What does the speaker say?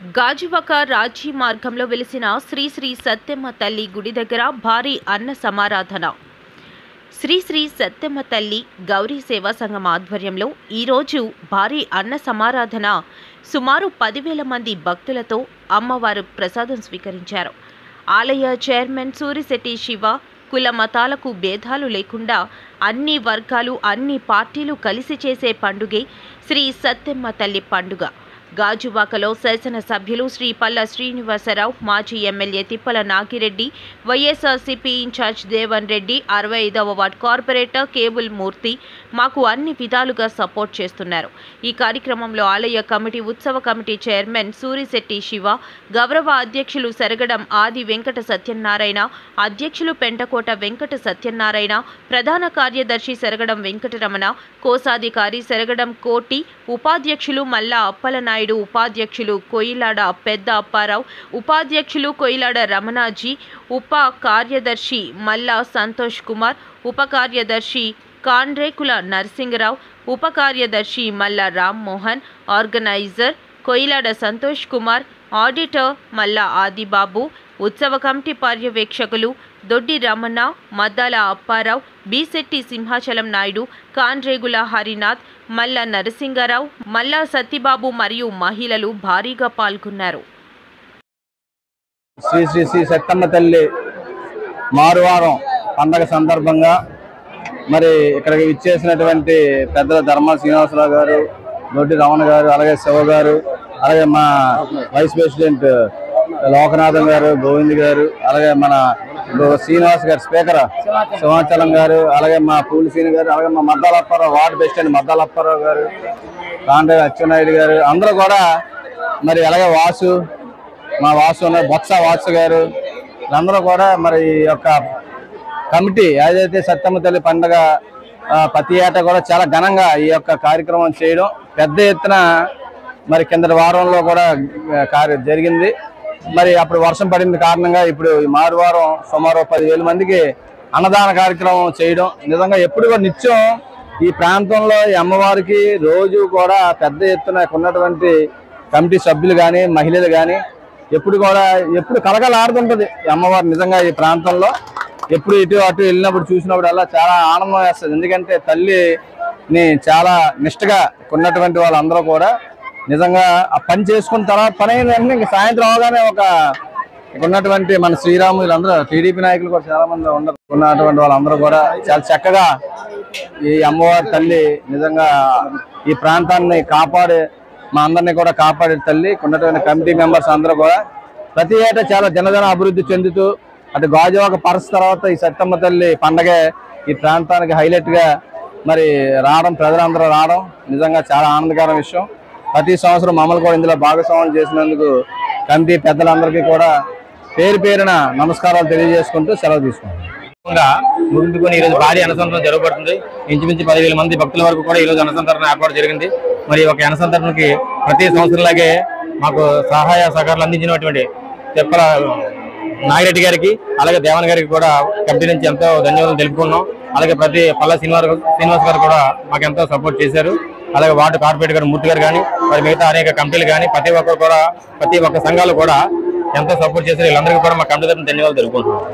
గాజువాక రాజీ మార్గంలో వెలిసిన శ్రీ శ్రీ సత్యమ్మ తల్లి గుడి దగ్గర భారీ అన్న సమారాధన. శ్రీ శ్రీ సత్యమ్మ తల్లి గౌరీ సేవా సంఘం ఆధ్వర్యంలో ఈరోజు భారీ అన్న సమారాధన. సుమారు 10,000 మంది భక్తులతో అమ్మవారు ప్రసాదం స్వీకరించారు. ఆలయ చైర్మన్ సూరిశెట్టి శివ కుల మతాలకు భేదాలు లేకుండా అన్ని వర్గాలు అన్ని పార్టీలు కలిసి చేసే పండుగే శ్రీ సత్యమ్మ తల్లి పండుగ. గాజువాకలో శాసనసభ్యులు శ్రీ పల్లా శ్రీనివాసరావు, మాజీ ఎమ్మెల్యే తిప్పల నాగిరెడ్డి, వైఎస్ఆర్సీపీ ఇన్ఛార్జ్ దేవన్ రెడ్డి, 65వ వార్డ్ కార్పొరేటర్ కేబుల్ మూర్తి మాకు అన్ని విధాలుగా సపోర్ట్ చేస్తున్నారు. ఈ కార్యక్రమంలో ఆలయ కమిటీ ఉత్సవ కమిటీ చైర్మన్ సూరిశెట్టి శివ, గౌరవ అధ్యక్షులు సెరగడం ఆది వెంకట సత్యనారాయణ, అధ్యక్షులు పెంటకోట వెంకట సత్యనారాయణ, ప్రధాన కార్యదర్శి సెరగడం వెంకటరమణ, కోశాధికారి సెరగడం కోటి, ఉపాధ్యక్షులు మల్లా అప్పలనాయుడు, ఉపాధ్యక్షులు కొయిలాడ పెద్ద అప్పారావు, ఉపాధ్యక్షులు కొయిలాడ రమణాజీ, ఉప కార్యదర్శి మల్లా సంతోష్ కుమార్, ఉప కార్యదర్శి కాండ్రేకుల నరసింగరావు, ఉప కార్యదర్శి మల్లా రామ్మోహన్, ఆర్గనైజర్ కొయిలాడ సంతోష్ కుమార్, ఆడిటర్ మల్లా ఆదిబాబు, ఉత్సవ కమిటీ పర్యవేక్షకులు దొడ్డి రమణ, మద్దాల అప్పారావు, బీశెట్టి సింహాచలం నాయుడు, కాండ్రేగుల హరినాథ్, మల్లా నరసింగరావు, మల్లా సత్యబాబు మరియు మహిళలు భారీగా పాల్గొన్నారు. శ్రీ శ్రీ శ్రీ సత్తమ్మ తల్లి మారువారం పండగ సందర్భంగా మరి ఇక్కడికి విచ్చేసినటువంటి పెద్దల ధర్మ శ్రీనివాసరావు గారు, దొడ్డి రమణ గారు, అలాగే శివ గారు, అలాగే మా వైస్ ప్రెసిడెంట్ లోకనాథన్ గారు, గోవింద్ గారు, అలాగే మన శ్రీనివాస్ గారు స్పీకర్ సింహాచలం గారు, అలాగే మా పూలిసీని గారు, అలాగే మా మద్దాలప్పారావు వార్డు ప్రెసిడెంట్ మద్దాలప్పారావు గారు, కాండ్రే అచ్చెన్నాయుడు గారు, అందరూ కూడా మరి అలాగే మా వాసు ఉన్నారు, బొత్స వాసు గారు, అందరూ కూడా మరి ఈ యొక్క కమిటీ ఏదైతే సత్తమ్మ తల్లి పండుగ ప్రతి ఏటా కూడా చాలా ఘనంగా ఈ యొక్క కార్యక్రమం చేయడం పెద్ద ఎత్తున మరి కిందటి వారంలో కూడా జరిగింది. మరి అప్పుడు వర్షం పడిన కారణంగా ఇప్పుడు ఈ మారువారం సుమారు 10,000 మందికి అన్నదాన కార్యక్రమం చేయడం నిజంగా ఎప్పుడు కూడా నిత్యం ఈ ప్రాంతంలో ఈ అమ్మవారికి రోజు కూడా పెద్ద ఎత్తున ఉన్నటువంటి కమిటీ సభ్యులు కానీ మహిళలు కానీ ఎప్పుడు కలకలాడుతుంటది ఈ అమ్మవారు. నిజంగా ఈ ప్రాంతంలో ఎప్పుడు ఇటు అటు వెళ్ళినప్పుడు చూసినప్పుడు అలా చాలా ఆనందం వేస్తుంది. ఎందుకంటే తల్లిని చాలా నిష్టగా ఉన్నటువంటి వాళ్ళందరూ కూడా నిజంగా ఆ పని చేసుకున్న తర్వాత పని అయిన వెంటనే ఇంక సాయంత్రం అవగానే ఉన్నటువంటి మన శ్రీరాము వీళ్ళందరూ టీడీపీ నాయకులు కూడా చాలా మంది ఉన్నటువంటి వాళ్ళందరూ కూడా చాలా చక్కగా ఈ అమ్మవారి తల్లి నిజంగా ఈ ప్రాంతాన్ని మా అందరినీ కూడా కాపాడే తల్లి. ఉన్నటువంటి కమిటీ మెంబర్స్ అందరూ కూడా ప్రతి ఏటా చాలా దినదిన అభివృద్ధి చెందుతూ అటు గాజువాక పరస్ తర్వాత ఈ సత్తమ్మ తల్లి పండగే ఈ ప్రాంతానికి హైలైట్ గా మరి ప్రజలందరూ రావడం నిజంగా చాలా ఆనందకరమైన విషయం. ప్రతి సంవత్సరం మమ్మల్ని కూడా ఇందులో భాగస్వామ్యం చేసినందుకు కమిటీ పెద్దలందరికీ కూడా పేరు పేరున నమస్కారాలు తెలియజేసుకుంటూ సెలవు తీసుకుంటాం. ముగింపుకొని ఈరోజు భారీ అన్నసంతరణ జరగబడుతుంది. ఇంచుమించు 10,000 మంది భక్తుల వరకు కూడా ఈరోజు అన్నసంతరణ ఏర్పాటు జరిగింది. మరి ఒక అన్నసంతరణకి ప్రతి సంవత్సరంలాగే మాకు సహాయ సహకారాలు అందించినటువంటి తిప్పల నాగిరెడ్డి గారికి, అలాగే దేవన్ గారికి కూడా కమిటీ నుంచి ఎంతో ధన్యవాదాలు తెలుపుకున్నాం. అలాగే పల్లా శ్రీనివాస్ గారు కూడా మాకు ఎంతో సపోర్ట్ చేశారు. అలాగే వార్డు కార్పొరేటర్ గారు మూర్తి గారు కానీ మరి మిగతా అనేక కమిటీలు కానీ ప్రతి ఒక్క సంఘాలు కూడా ఎంతో సపోర్ట్ చేశారు. వీళ్ళందరికీ కూడా మా కమిటీ తరఫున ధన్యవాదాలు తెలుపుకుంటున్నాం.